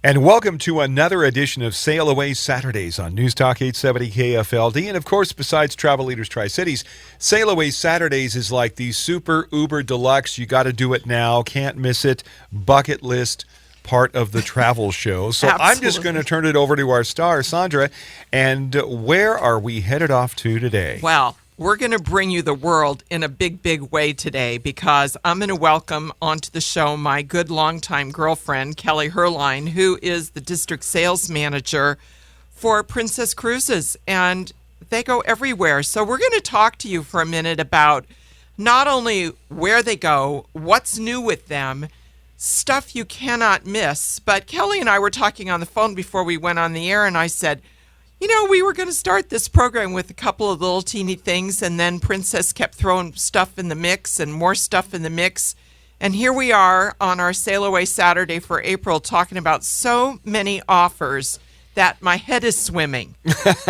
And welcome to another edition of Sail Away Saturdays on Newstalk 870 KFLD. And of course, besides Travel Leaders Tri-Cities, Sail Away Saturdays is like the super uber deluxe, you got to do it now, can't miss it, bucket list part of the travel show. So I'm just going to turn it over to our star, Sandra. And where are we headed off to today? Well, we're going to bring you the world in a big, big way today because I'm going to welcome onto the show my good longtime girlfriend, Kelly Herline, who is the district sales manager for Princess Cruises, and they go everywhere. So we're going to talk to you for a minute about not only where they go, what's new with them, stuff you cannot miss. But Kelly and I were talking on the phone before we went on the air, and I said, you know, we were going to start this program with a couple of little teeny things, and then Princess kept throwing stuff in the mix and more stuff in the mix. And here we are on our Sail Away Saturday for April talking about so many offers that my head is swimming.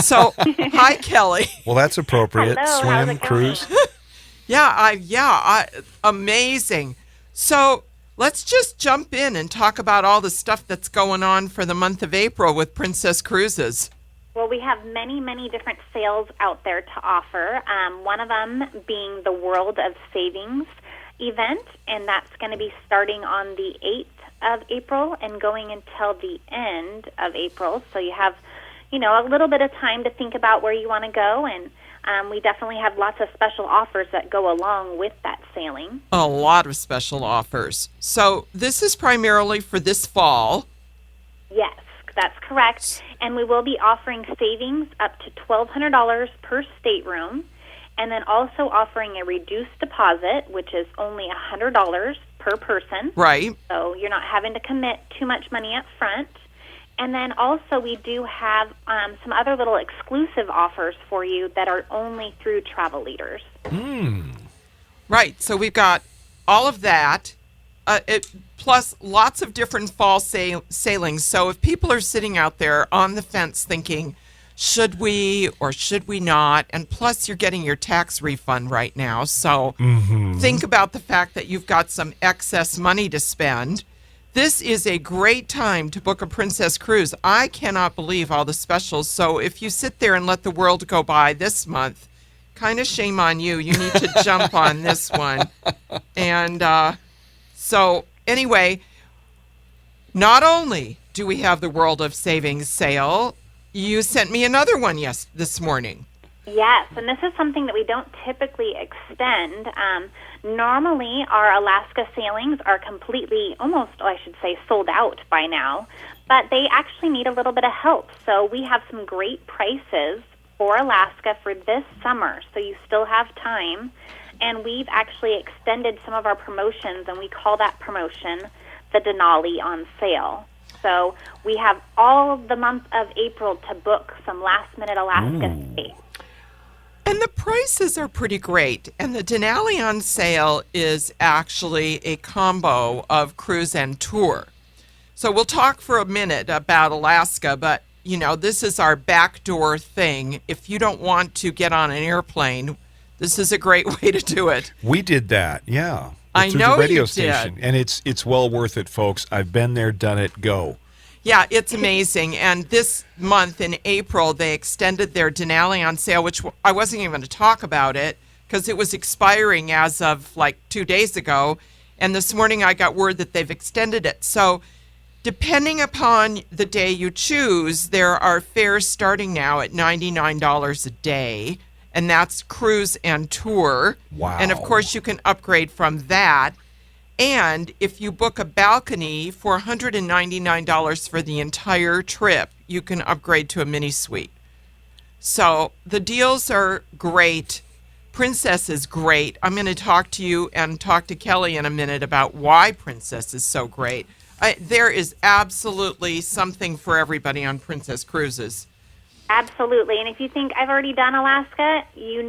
So, hi, Kelly. Well, that's appropriate. Hello, Swim, cruise. Amazing. So let's just jump in and talk about all the stuff that's going on for the month of April with Princess Cruises. Well, we have many, many different sales out there to offer. One of them being the World of Savings event, and that's going to be starting on the 8th of April and going until the end of April. So you have, a little bit of time to think about where you want to go, and we definitely have lots of special offers that go along with that sailing. A lot of special offers. So this is primarily for this fall. Yes, that's correct. And we will be offering savings up to $1,200 per stateroom, and then also offering a reduced deposit, which is only $100 per person. Right. So you're not having to commit too much money up front. And then also we do have some other little exclusive offers for you that are only through Travel Leaders. Right. So we've got all of that. Plus lots of different fall sailings. So if people are sitting out there on the fence thinking, should we or should we not? And plus you're getting your tax refund right now. So think about the fact that you've got some excess money to spend. This is a great time to book a Princess Cruise. I cannot believe all the specials. So if you sit there and let the world go by this month, kind of shame on you. You need to jump on this one. And so anyway, not only do we have the World of Savings sale, you sent me another one this morning. Yes, and this is something that we don't typically extend. Normally, our Alaska sailings are completely, sold out by now, but they actually need a little bit of help. So we have some great prices for Alaska for this summer, so you still have time. And we've actually extended some of our promotions, and we call that promotion the Denali on sale. So we have all the month of April to book some last-minute Alaska stays. And the prices are pretty great. And the Denali on sale is actually a combo of cruise and tour. So we'll talk for a minute about Alaska, but, this is our backdoor thing. If you don't want to get on an airplane, this is a great way to do it. We did that, yeah. I through know the radio you station. did. And it's well worth it, folks. I've been there, done it, go. Yeah, it's amazing. And this month in April, they extended their Denali on sale, which I wasn't even going to talk about it because it was expiring as of 2 days ago. And this morning I got word that they've extended it. So depending upon the day you choose, there are fares starting now at $99 a day. And that's cruise and tour. Wow. And, of course, you can upgrade from that. And if you book a balcony for $199 for the entire trip, you can upgrade to a mini suite. So the deals are great. Princess is great. I'm going to talk to you and talk to Kelly in a minute about why Princess is so great. There is absolutely something for everybody on Princess Cruises. Absolutely. And if you think I've already done Alaska, you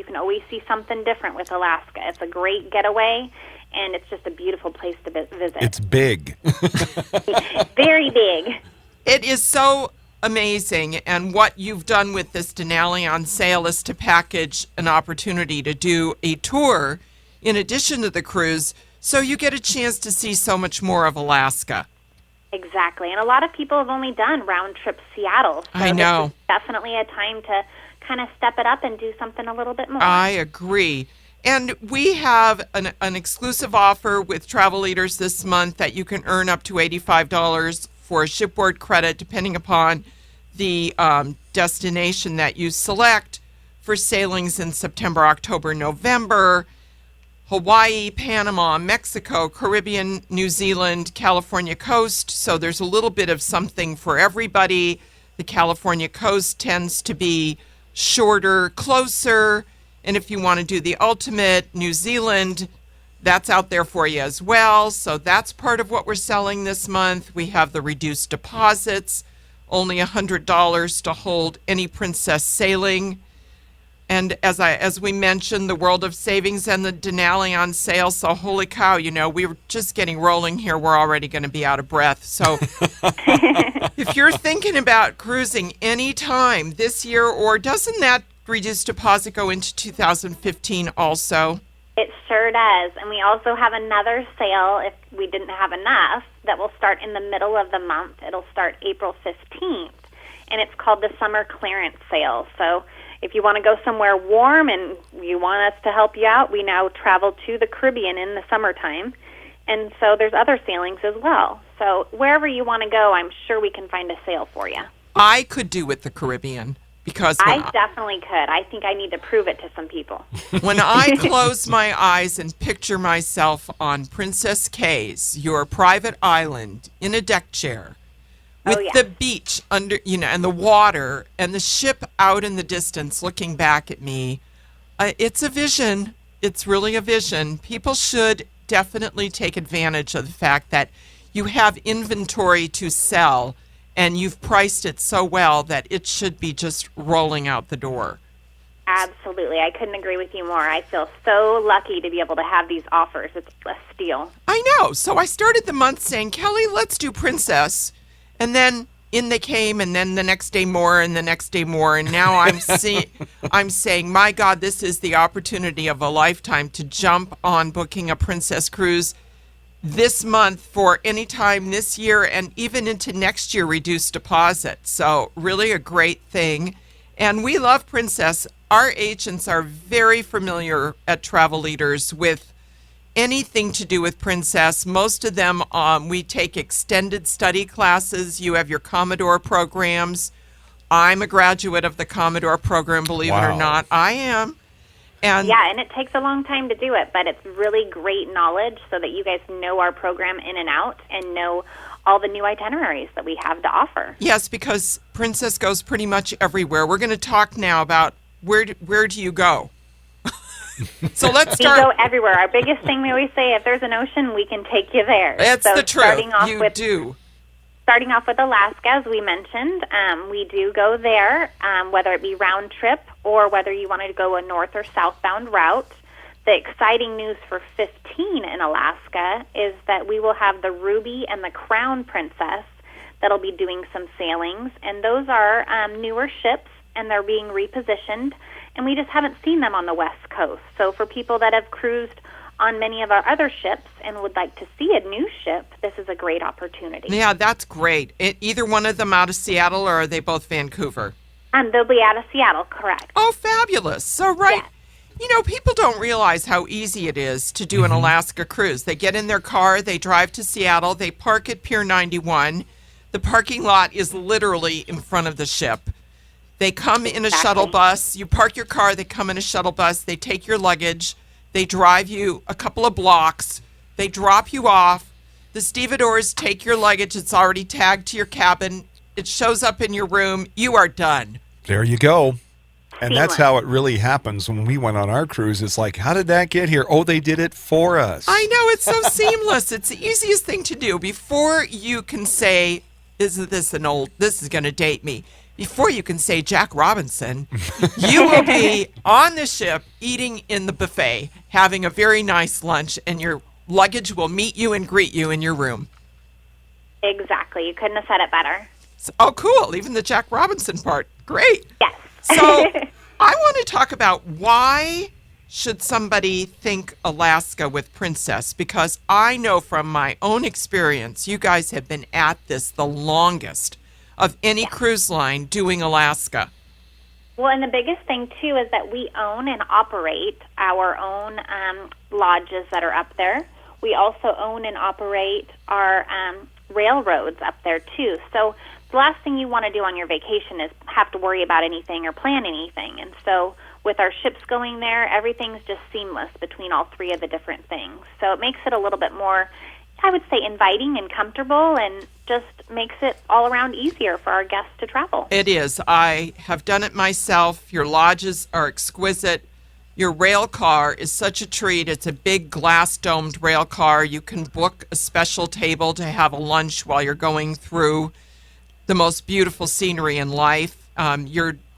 can always see something different with Alaska. It's a great getaway, and it's just a beautiful place to visit. It's big. Very big. It is so amazing. And what you've done with this Denali on sale is to package an opportunity to do a tour in addition to the cruise, so you get a chance to see so much more of Alaska. Exactly. And a lot of people have only done round-trip Seattle. So I know. This is definitely a time to kind of step it up and do something a little bit more. I agree. And we have an exclusive offer with Travel Leaders this month that you can earn up to $85 for a shipboard credit, depending upon the destination that you select, for sailings in September, October, November, Hawaii, Panama, Mexico, Caribbean, New Zealand, California coast. So there's a little bit of something for everybody. The California coast tends to be shorter, closer. And if you want to do the ultimate, New Zealand, that's out there for you as well. So that's part of what we're selling this month. We have the reduced deposits, only $100 to hold any Princess sailing. And as we mentioned, the World of Savings and the Denali on sale. So holy cow, we were just getting rolling here. We're already going to be out of breath. So if you're thinking about cruising anytime this year, or doesn't that reduced deposit go into 2015 also? It sure does. And we also have another sale, if we didn't have enough, that will start in the middle of the month. It'll start April 15th. And it's called the Summer Clearance Sale. So if you want to go somewhere warm and you want us to help you out, we now travel to the Caribbean in the summertime. And so there's other sailings as well. So wherever you want to go, I'm sure we can find a sale for you. I could do with the Caribbean because I definitely could. I think I need to prove it to some people. When I close my eyes and picture myself on Princess K's, your private island, in a deck chair, with the beach under, and the water and the ship out in the distance looking back at me, it's a vision. It's really a vision. People should definitely take advantage of the fact that you have inventory to sell and you've priced it so well that it should be just rolling out the door. Absolutely. I couldn't agree with you more. I feel so lucky to be able to have these offers. It's a steal. I know. So I started the month saying, Kelly, let's do Princess. And then in they came, and then the next day more, and the next day more. And now I'm saying, my God, this is the opportunity of a lifetime to jump on booking a Princess cruise this month for any time this year and even into next year, reduced deposit. So really a great thing. And we love Princess. Our agents are very familiar at Travel Leaders with anything to do with Princess. Most of them, we take extended study classes. You have your Commodore programs. I'm a graduate of the Commodore program, believe it or not. I am. And it takes a long time to do it, but it's really great knowledge so that you guys know our program in and out and know all the new itineraries that we have to offer. Yes, because Princess goes pretty much everywhere. We're going to talk now about where do you go? So let's start. We go everywhere. Our biggest thing we always say, if there's an ocean, we can take you there. That's the truth. Starting off with Alaska, as we mentioned, we do go there, whether it be round trip or whether you wanted to go a north or southbound route. The exciting news for 15 in Alaska is that we will have the Ruby and the Crown Princess that'll be doing some sailings, and those are newer ships, and they're being repositioned, and we just haven't seen them on the West Coast. So for people that have cruised on many of our other ships and would like to see a new ship, this is a great opportunity. Yeah, that's great. Either one of them out of Seattle, or are they both Vancouver? They'll be out of Seattle, correct. Oh, fabulous. So, right. Yes. People don't realize how easy it is to do an Alaska cruise. They get in their car, they drive to Seattle, they park at Pier 91. The parking lot is literally in front of the ship. They come in a shuttle bus. You park your car, they come in a shuttle bus, they take your luggage, they drive you a couple of blocks, they drop you off. The stevedores take your luggage, it's already tagged to your cabin, it shows up in your room, you are done. There you go. And that's how it really happens when we went on our cruise. It's like, how did that get here? Oh, they did it for us. I know, it's so seamless. It's the easiest thing to do. Before you can say, this is going to date me. Before you can say Jack Robinson, you will be on the ship eating in the buffet, having a very nice lunch, and your luggage will meet you and greet you in your room. Exactly. You couldn't have said it better. Oh, cool. Even the Jack Robinson part. Great. Yes. So I want to talk about why should somebody think Alaska with Princess? Because I know from my own experience, you guys have been at this the longest of any cruise line doing Alaska. Well, and the biggest thing, too, is that we own and operate our own lodges that are up there. We also own and operate our railroads up there, too. So the last thing you want to do on your vacation is have to worry about anything or plan anything. And so with our ships going there, everything's just seamless between all three of the different things. So it makes it a little bit more, I would say, inviting and comfortable, and just makes it all around easier for our guests to travel. It is. I have done it myself. Your lodges are exquisite. Your rail car is such a treat. It's a big glass-domed rail car. You can book a special table to have a lunch while you're going through the most beautiful scenery in life.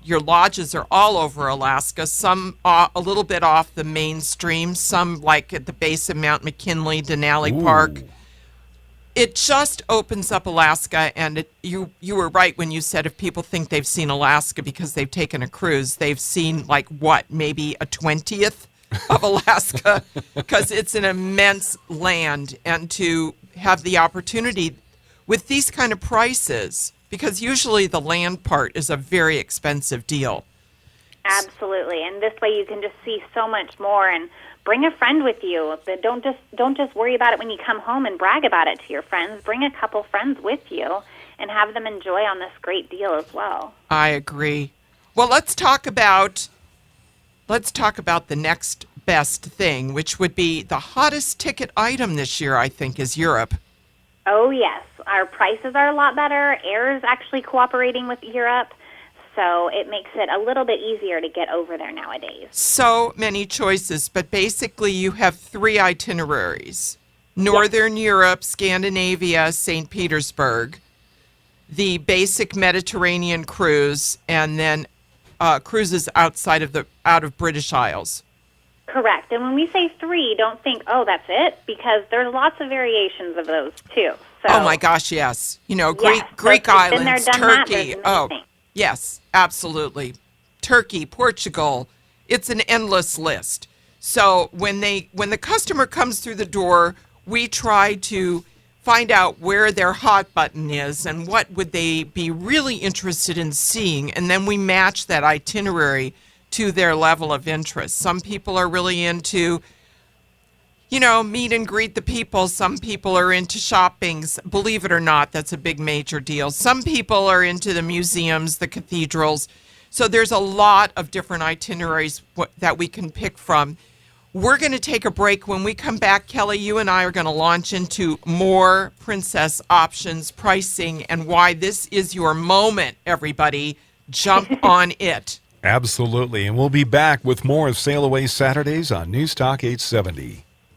Your lodges are all over Alaska, some a little bit off the mainstream, some like at the base of Mount McKinley, Denali Park. It just opens up Alaska, and you were right when you said if people think they've seen Alaska because they've taken a cruise, they've seen maybe a 20th of Alaska, because it's an immense land. And to have the opportunity with these kind of prices, because usually the land part is a very expensive deal. Absolutely, and this way you can just see so much more, and bring a friend with you. Don't just worry about it when you come home and brag about it to your friends. Bring a couple friends with you and have them enjoy on this great deal as well. I agree. Well, let's talk about the next best thing, which would be the hottest ticket item this year, I think, is Europe. Oh, yes. Our prices are a lot better. Air is actually cooperating with Europe, so it makes it a little bit easier to get over there nowadays. So many choices, but basically you have 3 itineraries. Northern Europe, Scandinavia, St. Petersburg, the basic Mediterranean cruise, and then cruises out of British Isles. Correct. And when we say 3, don't think, oh, that's it, because there's lots of variations of those, too. So, oh, my gosh, yes. Greek islands, Turkey. Yes, absolutely. Turkey, Portugal. It's an endless list. So when the customer comes through the door, we try to find out where their hot button is and what would they be really interested in seeing, and then we match that itinerary to their level of interest. Some people are really into, meet and greet the people. Some people are into shopping. Believe it or not, that's a big major deal. Some people are into the museums, the cathedrals. So there's a lot of different itineraries that we can pick from. We're going to take a break. When we come back, Kelly, you and I are going to launch into more Princess options, pricing, and why this is your moment, everybody. Jump on it. Absolutely. And we'll be back with more of Sail Away Saturdays on Newstalk 870.